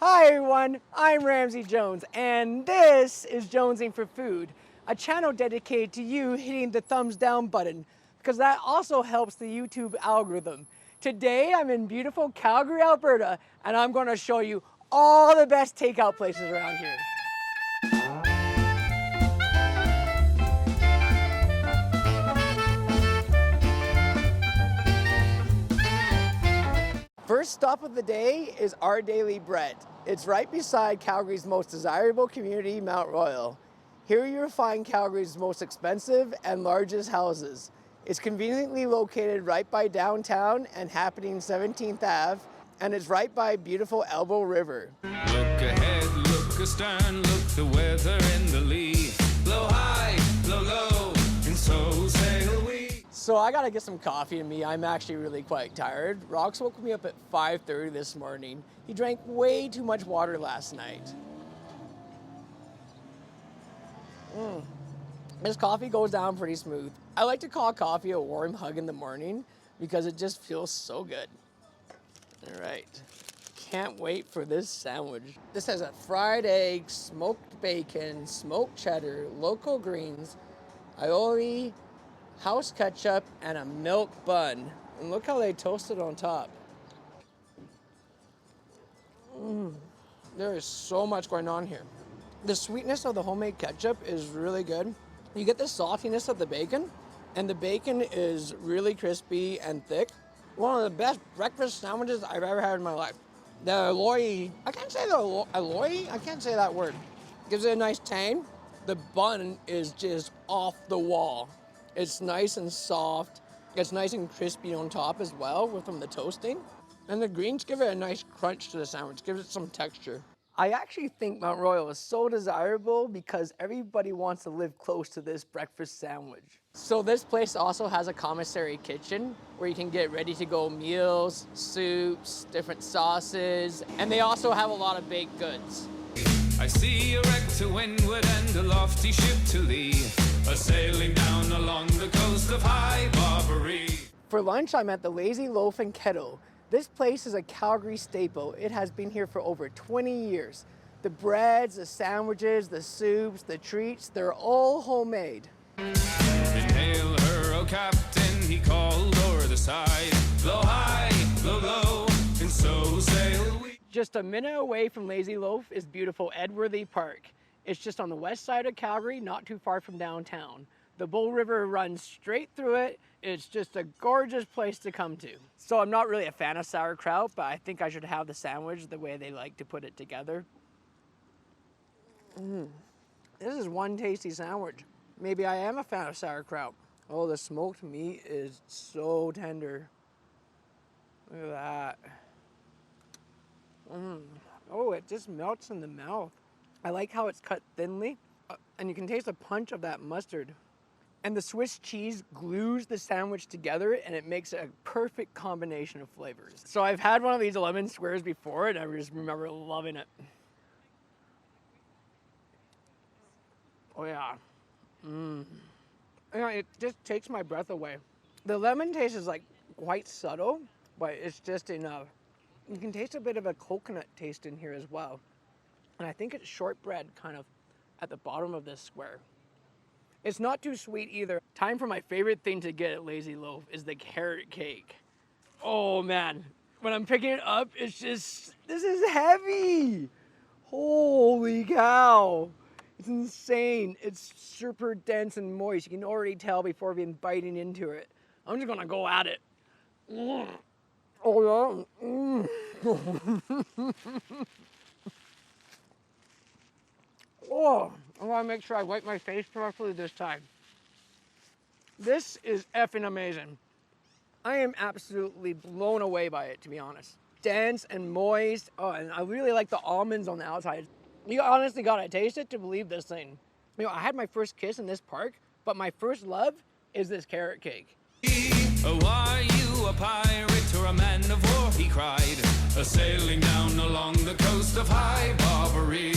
Hi everyone, I'm Ramsey Jones, and this is Jonesing for Food, a channel dedicated to you hitting the thumbs down button, because that also helps the YouTube algorithm. Today I'm in beautiful Calgary, Alberta, and I'm going to show you all the best takeout places around here. First stop of the day is Our Daily Bread. It's right beside Calgary's most desirable community, Mount Royal. Here you'll find Calgary's most expensive and largest houses. It's conveniently located right by downtown and happening 17th Ave, and it's right by beautiful Elbow River. Look ahead, look astern, look the weather in the lee. Blow high, blow low, and so sail we. So I gotta get some coffee in me. I'm actually really quite tired. Rox woke me up at 5:30 this morning. He drank way too much water last night. This coffee goes down pretty smooth. I like to call coffee a warm hug in the morning because it just feels so good. All right, can't wait for this sandwich. This has a fried egg, smoked bacon, smoked cheddar, local greens, aioli, house ketchup, and a milk bun. And look how they toast it on top. There is so much going on here. The sweetness of the homemade ketchup is really good. You get the saltiness of the bacon, and the bacon is really crispy and thick. One of the best breakfast sandwiches I've ever had in my life. The aioli, I can't say that word. Gives it a nice tang. The bun is just off the wall. It's nice and soft. It's nice and crispy on top as well from the toasting. And the greens give it a nice crunch to the sandwich, gives it some texture. I actually think Mount Royal is so desirable because everybody wants to live close to this breakfast sandwich. So this place also has a commissary kitchen where you can get ready to go meals, soups, different sauces, and they also have a lot of baked goods. I see a wreck to windward and a lofty ship to lee, a sailing down along the coast of High Barbary. For lunch, I'm at the Lazy Loaf and Kettle. This place is a Calgary staple. It has been here for over 20 years. The breads, the sandwiches, the soups, the treats, they're all homemade. Hail her, oh captain, he called o'er the side. Blow high, blow low, and so sail we. Just a minute away from Lazy Loaf is beautiful Edworthy Park. It's just on the west side of Calgary, not too far from downtown. The Bull River runs straight through it. It's just a gorgeous place to come to. So I'm not really a fan of sauerkraut, but I think I should have the sandwich the way they like to put it together. This is one tasty sandwich. Maybe I am a fan of sauerkraut. Oh, the smoked meat is so tender. Look at that. Oh, it just melts in the mouth. I like how it's cut thinly, and you can taste the punch of that mustard. And the Swiss cheese glues the sandwich together, and it makes a perfect combination of flavors. So I've had one of these lemon squares before, and I just remember loving it. Oh yeah. Yeah, it just takes my breath away. The lemon taste is like quite subtle, but it's just enough. You can taste a bit of a coconut taste in here as well. And I think it's shortbread kind of at the bottom of this square. It's not too sweet either. Time for my favorite thing to get at Lazy Loaf is the carrot cake. Oh man, when I'm picking it up, it's just, this is heavy. Holy cow. It's insane. It's super dense and moist. You can already tell before even biting into it. I'm just gonna go at it. Oh yeah. Oh, I want to make sure I wipe my face properly this time. This is effing amazing. I am absolutely blown away by it, to be honest. Dense and moist. Oh, and I really like the almonds on the outside. You honestly gotta taste it to believe this thing. You know, I had my first kiss in this park, but my first love is this carrot cake. Oh, are you a pirate or a man of war, he cried, a sailing down along the coast of High Barbary.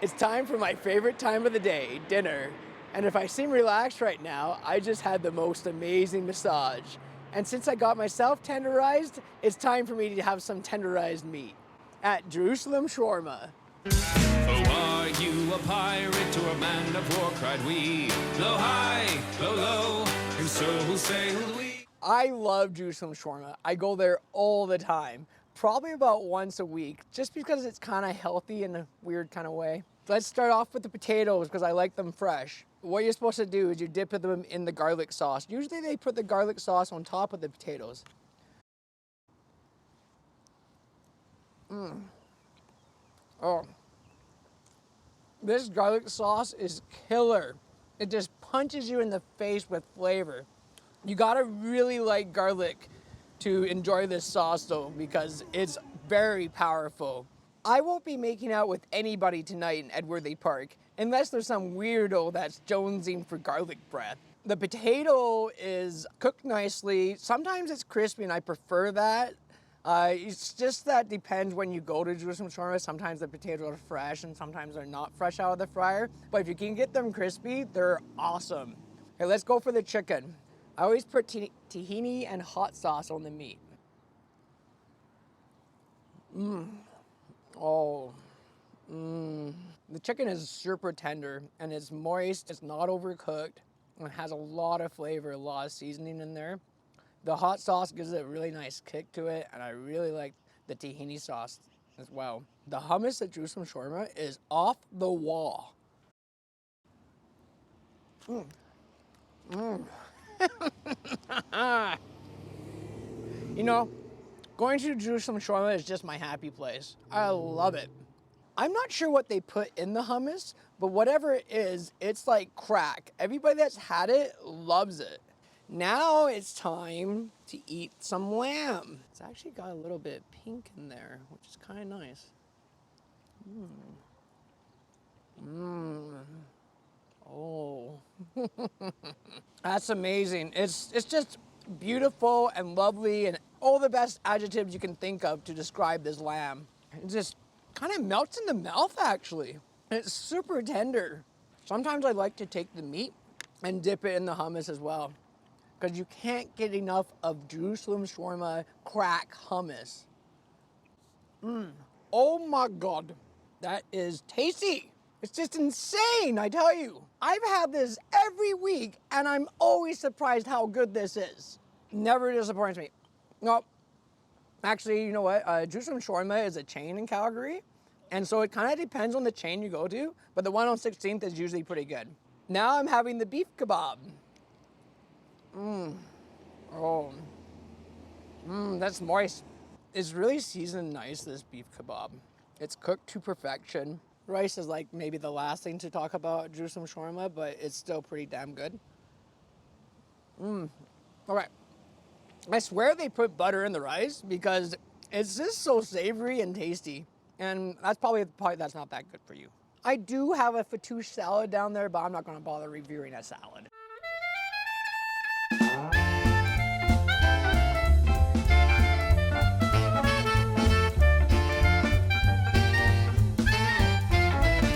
It's time for my favorite time of the day, dinner. And if I seem relaxed right now, I just had the most amazing massage. And since I got myself tenderized, it's time for me to have some tenderized meat. at Jerusalem Shawarma. Oh, are you a pirate or a man of war? Cried we. Blow high, blow low, and so sailed we. I love Jerusalem Shawarma. I go there all the time, probably about once a week, just because it's kind of healthy in a weird kind of way. Let's start off with the potatoes because I like them fresh. What you're supposed to do is you dip them in the garlic sauce. Usually they put the garlic sauce on top of the potatoes. Oh, this garlic sauce is killer. It just punches you in the face with flavor. You gotta really like garlic to enjoy this sauce though, because it's very powerful. I won't be making out with anybody tonight in Edworthy Park unless there's some weirdo that's jonesing for garlic breath. The potato is cooked nicely. Sometimes it's crispy and I prefer that. It's just that depends when you go to Jerusalem Shawarma. Sometimes the potatoes are fresh and sometimes they're not fresh out of the fryer. But if you can get them crispy, they're awesome. Okay, let's go for the chicken. I always put tahini and hot sauce on the meat. Oh. The chicken is super tender and it's moist. It's not overcooked. It has a lot of flavor, a lot of seasoning in there. The hot sauce gives it a really nice kick to it, and I really like the tahini sauce as well. The hummus at Jerusalem Shawarma is off the wall. You know, going to Jerusalem Shawarma is just my happy place. I love it. I'm not sure what they put in the hummus, but whatever it is, it's like crack. Everybody that's had it loves it. Now it's time to eat some lamb. It's actually got a little bit pink in there, which is kind of nice. Oh, that's amazing. It's just beautiful and lovely and all the best adjectives you can think of to describe this lamb. It just kind of melts in the mouth actually. It's super tender. Sometimes I like to take the meat and dip it in the hummus as well, because you can't get enough of Jerusalem Shawarma crack hummus. Oh my God, that is tasty. It's just insane, I tell you. I've had this every week and I'm always surprised how good this is. Never disappoints me. No, actually, you know what? Jerusalem Shawarma is a chain in Calgary, and so it kind of depends on the chain you go to, but the one on 16th is usually pretty good. Now I'm having the beef kebab. That's moist. It's really seasoned nice, this beef kebab. It's cooked to perfection. Rice is like maybe the last thing to talk about at Jerusalem Shawarma, but it's still pretty damn good. All right. I swear they put butter in the rice because it's just so savory and tasty. And that's probably the part that's not that good for you. I do have a fattoush salad down there, but I'm not gonna bother reviewing a salad.